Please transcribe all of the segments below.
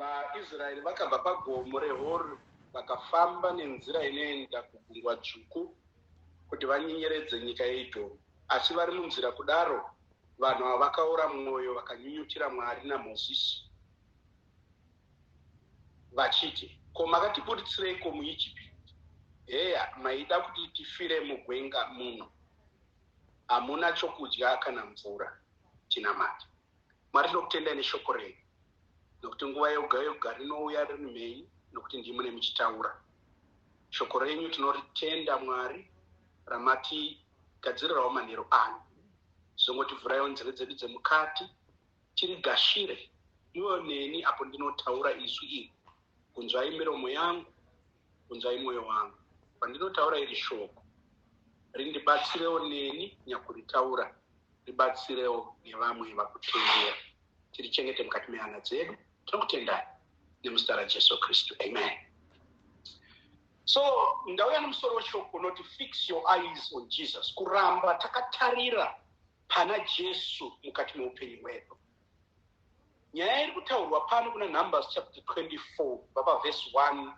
vaIsraeri vakabva pagomo reHori vakafamba nenzira inoenda kugungwa dzvuku kuti vanyenyeredze nyika yeEdhomu. Asi vari munzira kudaro, vanhu ava vakaora mwoyo vakanyunyutira Mwari naMozisi vachiti, ko makatibudisireiko muIjipiti? Heya, maida kuti tifire mugwenga muno. Hamuna chokudya kana mvura, tinamata. Mwari tinokutendai neshoko renyu, nokuti nguva yoga yoga rinouya riri mheni, nokuti ndimune muchitaura. Shoko renyu tinoritenda Mwari, ramatigadzirirawo manheru ano. Zongotivhuraiwo nzeve dzedu dzemukati, tirigashire muyo neni apo ndinotaura isu iri. Kunzwai miromo yangu, kunzwai mwoyo wangu. Pandinotaura iri shoko, rindibatsirewo neni nyakuritaura, ribatsirewo nevamwe vakutendera. Tirichengete mukati mehana dzedu, tinokutendai nemuzita raJesu Kristu. Amen. So, ndauya nemusoro weshoko unoti fix your eyes on Jesus. Kuramba takatarira pana Jesu mukati meupenyu hwedu. Nyaya iri kutaurwa pano kuna Numbers chapter 24, baba verse 1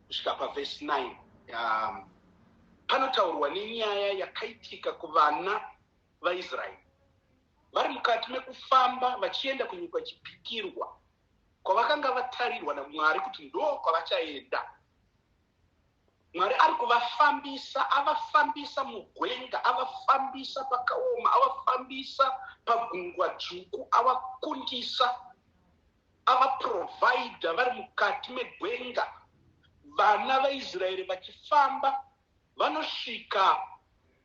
kusvika paverse 9. Panotaurwa nenyaya yakaitika kuvana vaIsraeri. Vari mukati mekufamba vachienda kunyika chipikirwa, kwavakanga vatarirwa naMwari kuti ndo kwavachaenda. Mwari ari kuvafambisa, avafambisa mugwenga, avafambisa pakaoma, avafambisa pagungwa dzvuku, avakundisa, avaprovida vari mukati megwenga. Vana vaIsraeri vachifamba vanosvika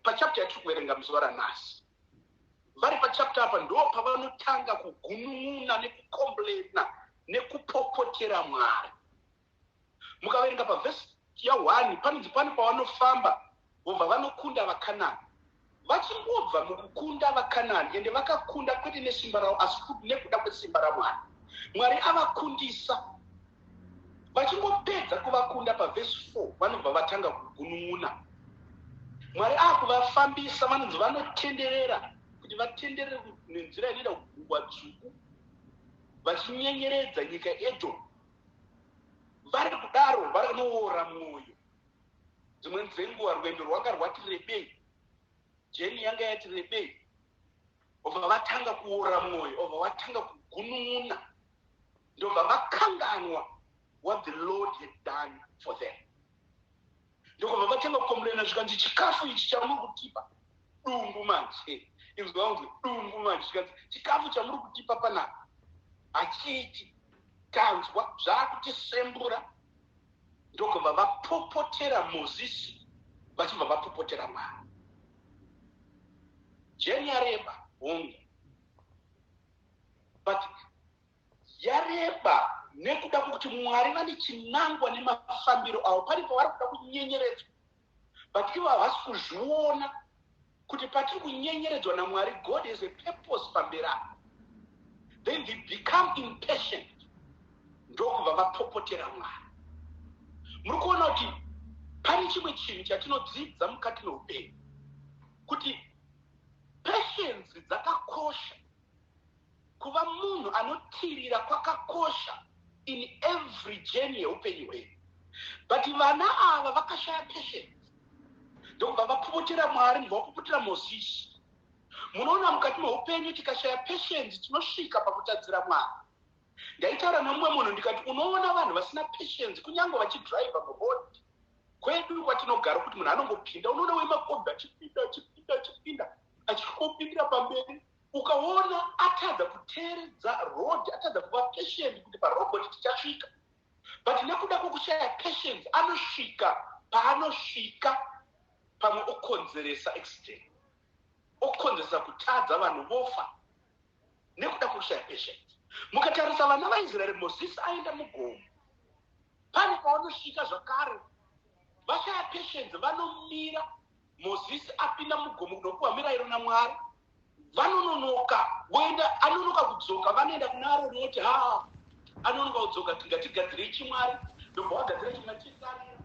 pachapta yatiri kuverenga muzuva ranhasi. Vari pachapta apa ndo pavanotanga kugunun'una nekukomblena nekupopotera Mwari. Mukaverenga pavhesi ya1 panonzi pane pavanofamba vobva vanokunda vaKanani. Vachingobva mukukunda vaKanani, ende vakakunda kwete nesimba ravo asi kuti nekuda kwesimba raMwari. Mwari avakundisa. Vachingopedza kuvakunda pavhesi 4 vanobva vatanga kugunun'una. Mwari akuvafambisa, vanonzi vanotenderera kuti vatenderere nenzira inoenda kugungwa dzvuku vachinyenyeredza nyika yeEdhomu. Vari kudaro vanoora mwoyo. Dzimweni dzenguva rwendo rwanga rwati rebei, jeni yanga yati rebei, obva vatanga kuora mwoyo, obva vatanga kugunun'una, ndobva vakanganwa what the Lord had done for them. Ndobva vatanga kukomblena zvikanzi chikafu ichi chamuri kutipa dungu manje. Inzwa wangu dungu manje, zvikanzi chikafu chamuri kutipa panapa achiti tanzwa zvakutisembura. Ndokubva vapopotera Mozisi vachibva vapopotera Mwari. Jeni yareba hongu, but yareba nekuda kuti Mwari vane chinangwa nemafambiro avo. Pane pavari kuda kunyenyeredzwa, but ivo havasi kuzviona kuti patiri kunyenyeredzwa naMwari, God has a purpose pamberi apo. Then they become impatient. Ndokubva vapopotera Mwari. Muri kuona kuti pane chimwe chinhu chatinodzidza mukati meupenyu, kuti patience dzakakosha. Kuva munhu anotirira kwakakosha in every journey yeupenyu hwedu. But vana ava vakashaya patience, ndokubva vapopotera Mwari, ndokupopotera Mozisi. Munoona mukati meupenyu tikashaya patience tinosvika pakutadzira Mwari. Ndaitaura nomumwe munhu ndikati, unoona vanhu vasina patience kunyange vachidhiraivha muroad kwedu kwatinogara, kuti munhu anongopinda, unoona wemakombi achipinda achingopindira pamberi, ukaona atadza kuteeredza road, atadza kuva patient kuti parobot tichasvika. But nekuda kwokushaya patience anosvika paanosvika, pamwe okonzeresa accident, okonzeresa kutadza, vanhu vofa nekuda kwokushaya patience. Mukatarisa vana vaIsraeri, Mozisi aenda mugomo, pane pavanosvika zvakare vashaya patience, vanomira. Mozisi apinda mugomo kunopuwa mirayiro naMwari, vanononoka, voenda, anonoka kudzoka, vanoenda kuna Aroni voti anonoka kudzoka, ngatigadzirei chimwari. Ndobva vagadzira chimachitsarira,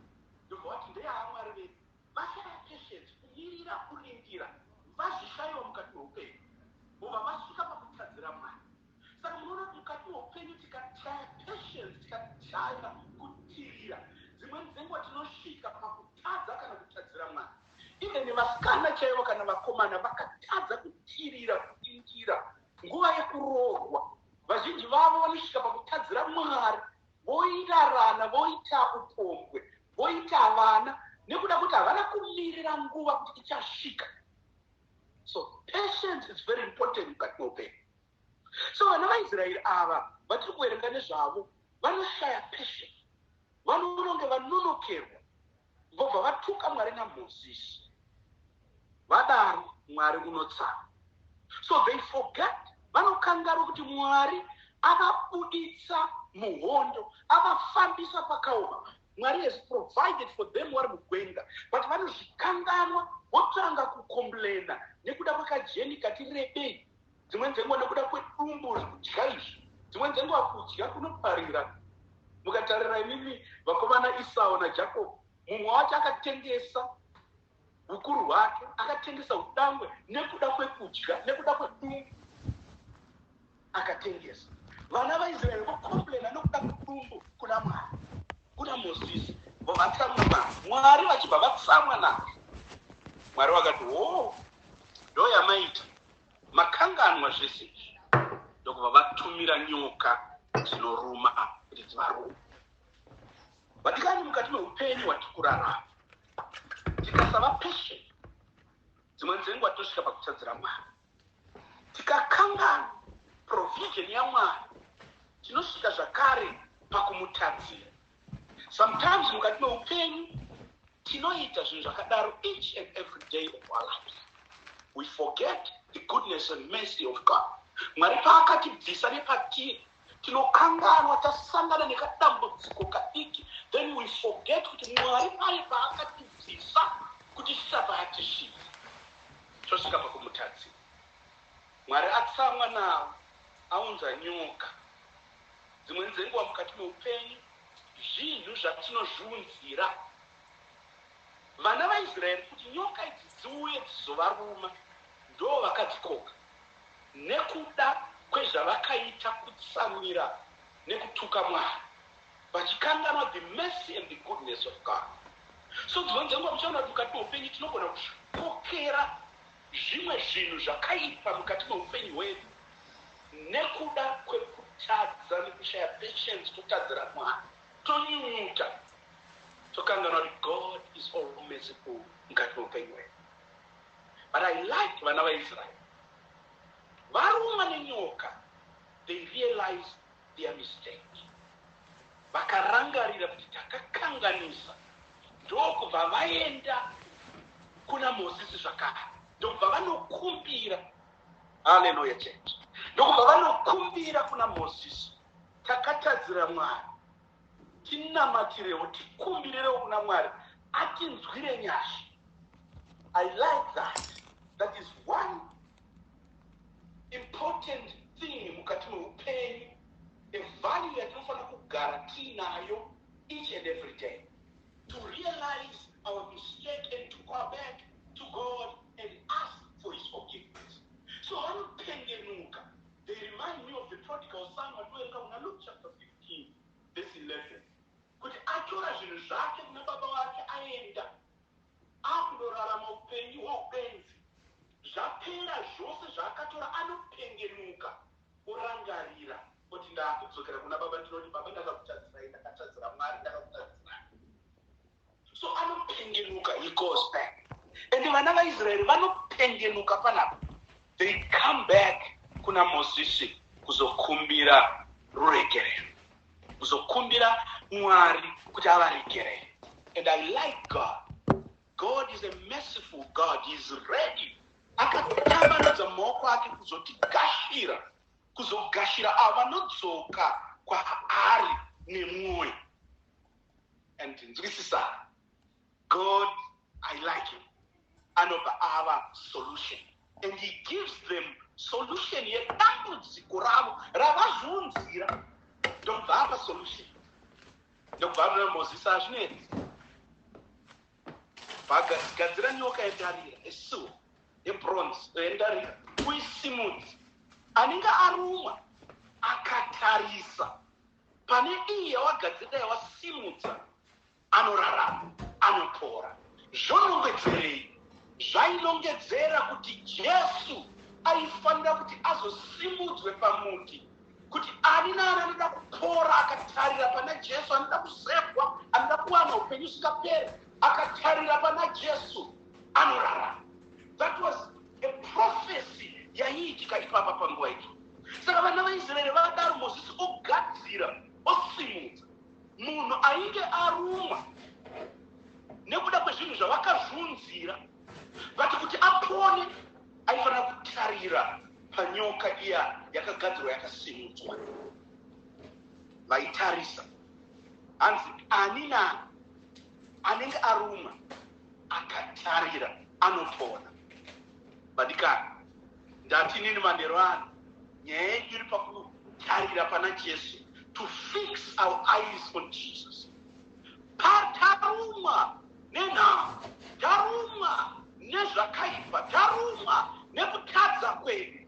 ndobva vati ndeyaMwari vedu. Vashaya patience, kumirira, kurindira, vazvishayiwa mukati meupenyu, vobva vasvika pakutadzira Mwari. Saka munoona mukati meupenyu tikashaya patience kushaya kutirira dzimweni dzenguva tinosvika pakutadza kana kutadzira Mwari. Even vasikana chaivo kana vakomana vakatadza kutirira kudingira nguva yekuroorwa. Vazhinji vavo vanosvika pakutadzira Mwari, voirarana, voita upombwe, voita vana nekuda kuti havana kumirira nguva kuti ichasvika. So patience is very important mukati meupenyu. So vana vaIsraeri ava vatiri kuverenga nezvavo vanoshaya patience, vanonge vanonokerwa, vobva vatuka Mwari naMozisi. Vadaro Mwari unotsama. So they forget, vanokangarwa kuti Mwari avabuditsa muhondo, avafambisa pakaoma. Mwari has provided for them Uri Mukundi, but vanozvikanganwa votanga kukomplaina nekuda kwekajeni kati rebei. Dzimweni dzenguva nekuda kwedumbu kudya izvi, dzimweni dzenguva kudya kunoparira. Mukatarira imimi vakomana Esau naJakobo, mumwe wacho akatengesa ukuru hwake, akatengesa udangwe nekuda kwekudya, nekuda kwedumbu akatengesa. Vana vaIsraeri vokomplaina nekuda kwedumbu kuna Mwari, kuna Mozisi, vovatsamwa Mwari vachibva vatsamwa nazvo. Mwari vakati, "Oh, ndo yamaita makanganwa zvese izvi." Ndokubva vatumira nyoka dzinoruma kuti dzivarume. Vatikani mukati meupenyu hwatikurarama, tikasava patient, dzimweni dzenguva tosvika pakutadzira Mwari. Tikakangana provision yaMwari, tinosvika zvakare pakumutadzira. Sometimes mukati meupenyu tinoita zvinhu zvakadaro each and every day of our lives. We forget the goodness and mercy of God. Mwari paakatibvisa nepatiri, tinokanganwa tasangana nekadambudziko kadiki, then we forget kuti Mwari pari paakatibvisa kuti tisabva atisvika. Tosvika pakumutadzira. Mwari atsamwa nawo, aunza nyoka. Dzimweni dzenguva mukati meupenyu zvinhu zvatinozviunzira. Vana vaIsraeri kuti nyoka idzi dziuye dzizovaruma, ndo vakadzikoka nekuda kwezvavakaita kutsamwira nekutuka Mwari, vachikanganwa the mercy and the goodness of God. So dzimweni dzenguva muchaona kuti mukati meupenyu tinogona kuzvikokera zvimwe zvinhu zvakaipa mukati meupenyu hwedu nekuda kwekutadza nekushaya patience, kutadzira Mwari, tonyunyuta, tokanganwa kuti God is all merciful mukati meupenyu hwedu. But I like vana vaIsraeri, varumwa nenyoka, they realize their mistake. Vakarangarira kuti takakanganisa, ndokubva vaenda kuna Mozisi zvakare, ndokubva vanokumbira, haleluya church, ndokubva vanokumbira kuna Mozisi, takatadzira Mwari, tinamatirewo, tikumbirirewo kuna Mwari atinzwire nyasha. I like that. That is one important thing mukati meupenyu, a value yatinofanira kugara tinayo each and every day, to realize our mistake and to go back to God and ask for His forgiveness. So vanopengenuka. They remind me of the prodigal son watuerenga Luke chapter 15 verse 11, kuti atora zvinhu zvake kuna baba wake aenda akundorarama upenyu hweupenzi, zvapera zvose zvaakatora, anopengenuka orangarira kuti ndakudzokera kuna baba, ndinoti baba ndakakutadzirai, ndakatadzira Mwari, ndakakutadzirai. So anopengenuka, he goes back. And vana vaIsraeri vanopengenuka panapa, they come back kuna Mozisi kuzokumbira ruregerero, kuzokumbira Mwari kuti avaregerere. And I like God. God is a merciful God. He is ready. Akatambanudza maoko ake kuzogashira avanodzoka kwaari nemwoyo. And nzwisisa, God, I like him, anobva ava solution, and he gives them solution yedambudziko ravo ravazviunzira, ndobva apa solution. Ndobva apa Mozisi azvinetsi, gadzira nyoka yendarira, esuwa yebronze yendarira, uisimudze. Anenge arumwa akatarisa pane iye wagadzira yawasimudza anorarama, anopora. Zvonongedzerei? Zvainongedzera kuti Jesu aifanira kuti azosimudzwe pamuti, kuti ani naani anoda kupora akatarira pana Jesu, anoda kusevwa, anoda kuwana upenyu usingaperi, akatarira pana Jesu anorarama. That was a prophecy yaiitika ipapa panguva iyi. Saka vana vaIsraeri vakadaro Mozisi ogadzira, osimudza munhu ainge arumwa nekuda kwezvinhu zvavakazvunzira, vati kuti apone aifanira kutarira panyoka iya yakagadzirwa yakasimudzwa. Vaitarisa, hanzi ani naani anenge arumwa akatarira anopona. Vadikani, ndati nini mandero ano, nyaya yedu iri pakutarira pana Jesu, to fix our eyes on Jesus. Tarumwa nenhamo, tarumwa nezvakaipa, tarumwa nekutadza kwedu.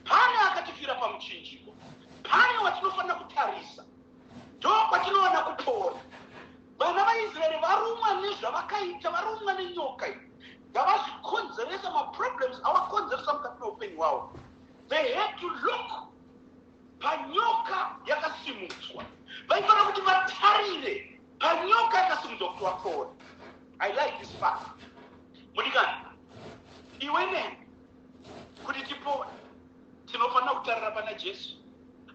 Pane akatifira pamuchinjiko, pane watinofanira kutarisa, ndo kwatinoona kupona. Vana vaIsraeri varumwa nezvavakaita, varumwa nenyoka iyi, ngavazvikonzeresa maproblems avakonzeresa mukati meupenyu hwavo. They had to look panyoka yakasimudzwa. Vaifanira kuti vatarire panyoka yakasimudzwa kuti vapone. I like this part. Mudikani, iwe neni kuti tipone tinofanira kutarira pana Jesu.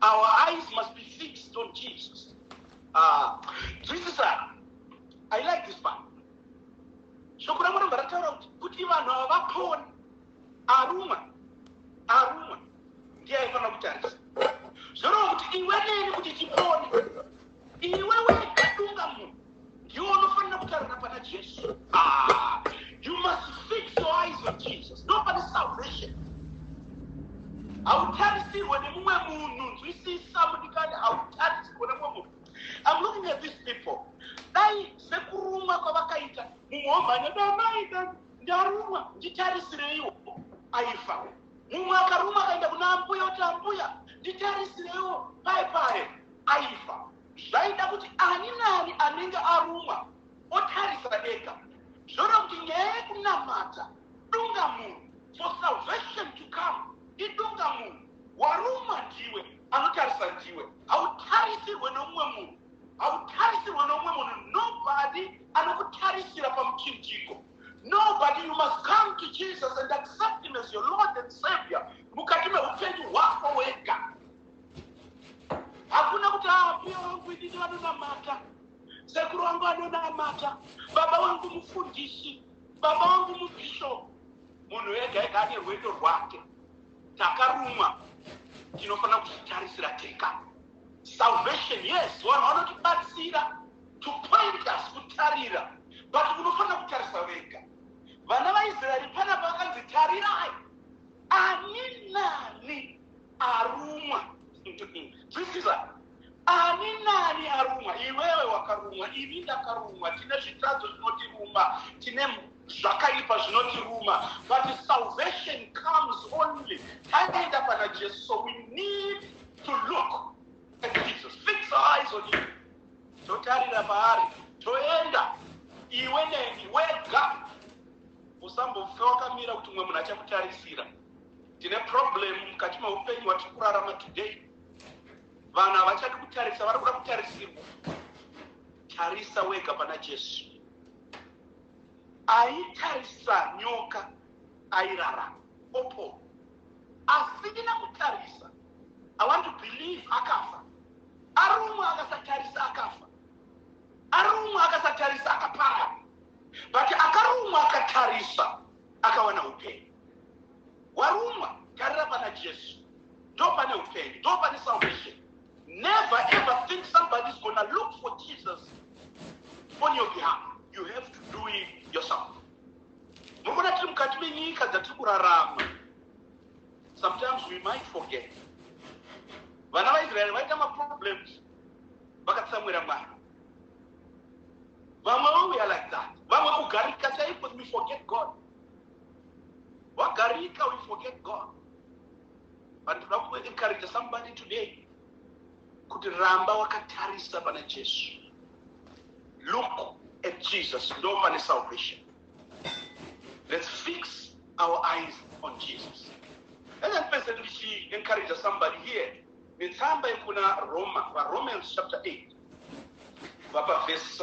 Our eyes must be fixed on Jesus. I like this part. Shoko raMwari rataura kuti vanhu ava vapone. Arumwa ndiye aifanira kutarisa. Zvorova kuti iwe neni kuti tipone, iwe wega dunga munhu ndiwe unofanira kutarira pana Jesu. You must fix your eyes on Jesus. Nobody salvation. Hautarisirwe nemumwe munhu, nzwisisa mudikani, hautarisirwe nemumwe munhu. I'm looking at these people. Dai sekurumwa kwavakaita mumuhombanya, damaita ndarumwa nditarisirei aifa. Mumwe akarumwa akaenda kuna mbuya kuti ambuya nditarisirei pai aifa. Zvaida kuti ani naani anenge arumwa otarisa ega. Zvona kuti nyaya yekunamata dunga munhu, for salvation to come, idunga munhu. Warumwa ndiwe, anotarisa ndiwe. Hautarisirwe nomumwe munhu. Hautarisirwe nomumwe munhu. Nobody anokutarisira pamuchinjiko. Nobody. You must come to Jesus and accept him as your Lord and Savior. Mukati meupenyu hwako wega. Hakuna kuti mbuya wangu ndini vanonamata, sekuru wangu anonamata, baba wangu mufundisi, baba wangu mubishop. Munhu wega ane rwendo rwake. Takarumwa, tinofanira kuzvitarisira tega. Salvation, yes, vanhu vanotibatsira to point us kutarira, but unofanira kutarisa wega. Vana vaIsraeri pana vakanzi tarirai, ani nani arumwa. Zvisiza, ani nani arumwa, iwewe wakarumwa, ini ndakarumwa, tine zvitadzo zvinotiruma, tine zvakaipa zvinotiruma, but salvation comes only taenda pana Jesu. So we need to look at Jesus, fix our eyes on him. Totarira paari, toenda, iwe neni wega. Usambofa wakamira kuti mwe munhu achakutarisira. Tine problem mukati meupenyu hwatikurarama today. Vanhu havachadi kutarisa, vari kuda kutarisirwa. Tarisa wega pana Jesu. Aitarisa nyoka airarama, opo. Asina kutarisa, I want to believe akafa. Arumwa akasatarisa akafa. Arumwa akasatarisa akapara. But akarumwa akatarisa akawana upenyu. Warumwa tarira pana Jesu. Ndo pane upenyu, ndo pane salvation. Never ever think somebody's going to look for Jesus on your behalf. You have to do it yourself. Mukona tiri mukati menyika dzatiri kurarama. Sometimes we might forget. Vana vaIsraeri vaita maproblems vakatsamwira Mwari. Vamwe we are like that. Vamwe kugarika chaipo, we forget God. Wagarika, we forget God. But I will encourage somebody today. kuti ramba wakatarisa pana Jesu. Look at Jesus, no pane salvation. Let's fix our eyes on Jesus. And then person she encourages somebody here. It's somebody kuna Romans chapter 8. Verse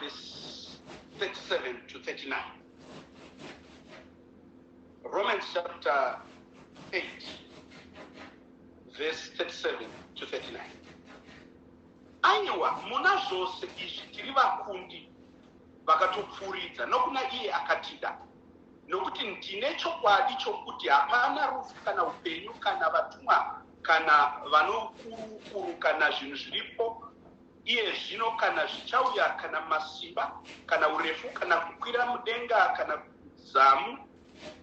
verse 37 to 39. Romans chapter 8, verse 37 to 39. Aiwa, muna zvose izvi tiri vakundi vakatopfuuridza nokuna iye akatida. Nokuti ndine chokwadi chokuti hapana rufu kana upenyu kana vatumwa kana vanoukuru kana zvinhu zviripo iye zvino kana zvichauya kana masimba kana urefu kana kukwira mudenga kana kuzamu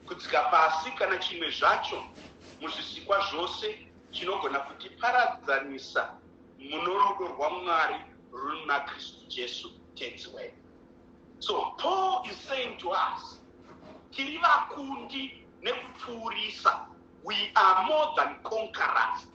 kudzika pasi kana chimwe zvacho muzvisikwa zvose chinogona kutiparadzanisa muno rudo rwaMwari ruri muna Kristu Jesu tenzi wedu. So Paul is saying to us, tiri vakundi nekupfuurisa. We are more than conquerors.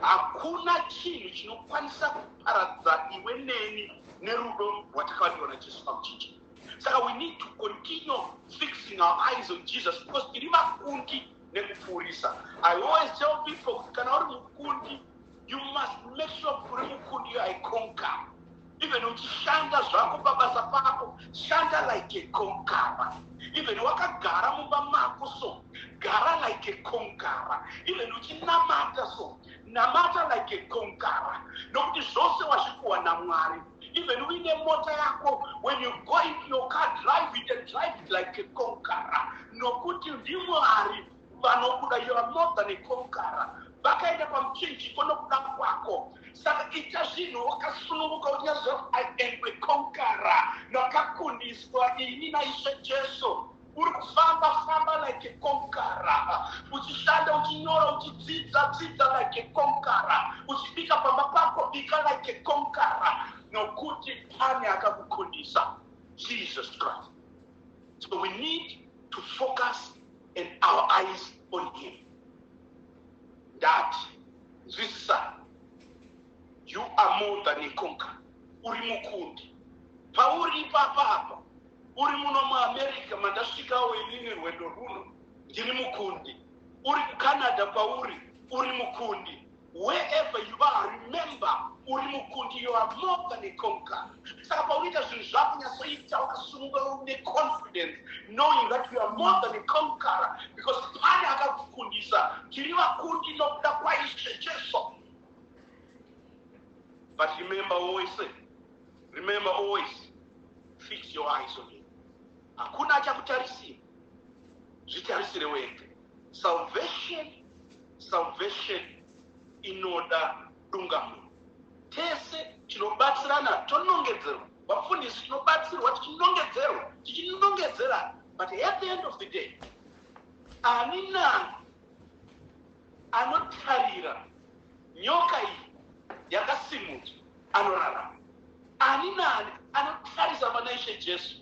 Hakuna chinhu chinokwanisa kuparadza iwe neni nerudo rwatakawanikwa naJesu pamuchinjikwa. So we need to continue fixing our eyes on Jesus because tiri vakundi nekupfuurisa. I always tell people, kana uri mukundi, you must make sure uri mukundi you are a conqueror. Even uchishanda zvako pabasa pako, shanda like a conqueror. Even wakagara mumba mako so, gara like a conqueror. Even uchinamata so, namata like a conqueror. Nokuti zvose wazvikuwa naMwari. Even uine mota yako, when you go into your car, drive it and drive it like a conqueror. Nokuti ndiMwari vanokuda, you are more than a conqueror. Vakaenda pamuchinjikwa nokuda kwako. Saka ita zvinhu wakasununguka kuti I am a conqueror. Nakakundiswa ini naIshe Jesu. Uri kufamba like a conqueror. Uchishanda, uchinyora, uchidzidza like a conqueror. Uchibika pamba pako, bika like a conqueror. Nokuti pane akakukundisa, Jesus Christ. So we need to focus in our eyes on Him. That this son, you are more than a conqueror. Uri Mukundi. Pauri papa. Uri muno America mandasvika wenini rwendo runo. Ndiri Mukundi. Uri Canada pauri. Uri Mukundi. Wherever you are, remember, Uri Mukundi, you are more than a conqueror. Saka paurita zvinhu zvako nyasoita wakasununguka une confidence, knowing that you are more than a conqueror, because pane akakukundisa. Tiri vakundi nokuda kwaIshe Jesu. But remember always, fix your eyes on Him. Hakuna achakutarisira. Zvitarisire wega. Salvation inoda dungamo. Tese tinobatsirana tonongedzerwa. Vafundisi tinobatsirwa tichinongedzera. But at the end of the day, ani nani anotarira nyoka iyi yakasimudzwa anorarama. Ani nani anotarisa pana Ishe Jesu.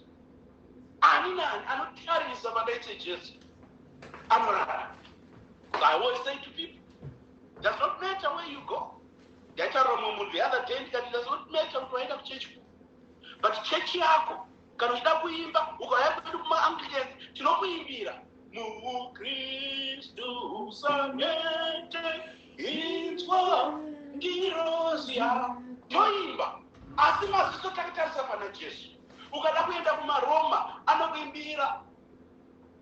Ani nani anotarisa pana Ishe Jesu anorarama. So I always say to people, it does not matter where you go. The other day, it does not matter where you go to church. But church yako, kana uchida kuimba, ukaya kuenda kuma-Anglican, tinokuimbira. Mukristu sanyete, inzwa ngirozia. Toimba. Asi maziso takatarisa pana Jesu. Ukada kuenda kuma-Roma, anokuimbira.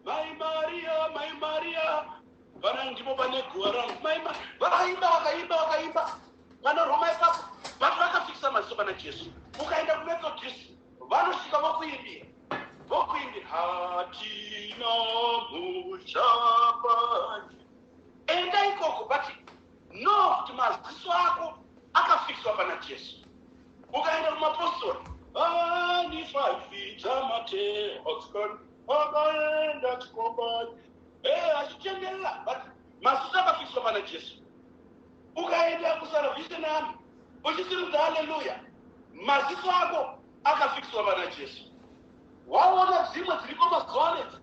My Maria. Vana ndipo pane gwara. Vakaimba. Vana Roma ipapo. Vatu vakafikisa maziso pana Jesu. Ukaenda kuMethodist, vanosvika vokuimbira. Hatina muchapani. Enda ikoko, but no, kuti maziso ako akafikiswa pana Jesu. Ukaenda kumapostori, nifafita mate Oxford, akaenda chikombani. Achitenderera, but maziso akafikiswa pana Jesu. Ukaenda kuSalvation Army, uchisiridza haleluya, maziso ako akafikiswa pana Jesu. Waona dzimwe dziripo mazuva ano,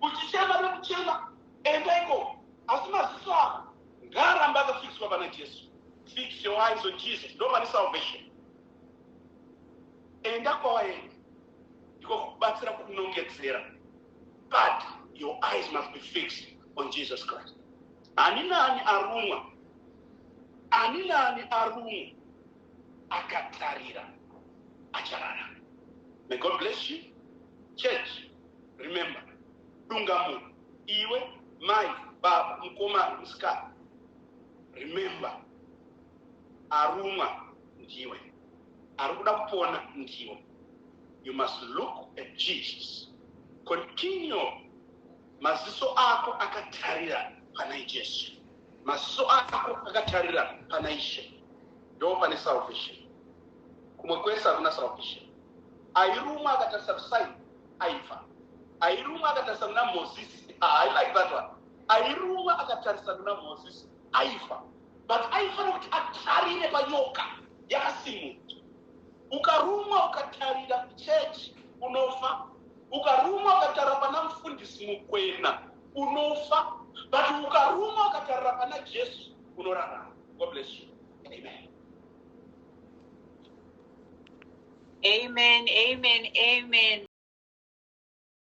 uchishinga nekuchema endaiko asi maziso ako ngaaramba akafikiswa pana Jesu. Fix your eyes on Jesus. Ndo pane salvation. Enda kwawaenda ndiko kubatsira kunongedzera, but your eyes must be fixed on Jesus Christ. Ani nani arumwa akatarira acharara. May God bless you. Church, remember, dungamu, iwe, mai, baba, mkoma, musikana. Remember, arumwa ndiwe. Arukuda kupona ndiwe. You must look at Jesus. Continue. Maziso ako akatarira pana Jesu. Maziso ako akatarira pana Ishe. Ndo pane salvation. Kumwe kwesa kuna salvation. Airuma akatarisa Sai, aifa. Airuma akatarisa na Moses. I like that one. Airuma akatarisa na Moses, aifa. But aifa no kuti atarire panyoka yakasimu. Ukaruma ukatarira church unofa. Ukaruma ukatarira pana mfundisi Mukwena unofa. But ukaruma ukatarira pana Jesu unorarama. God bless you. Amen. Amen, amen, amen.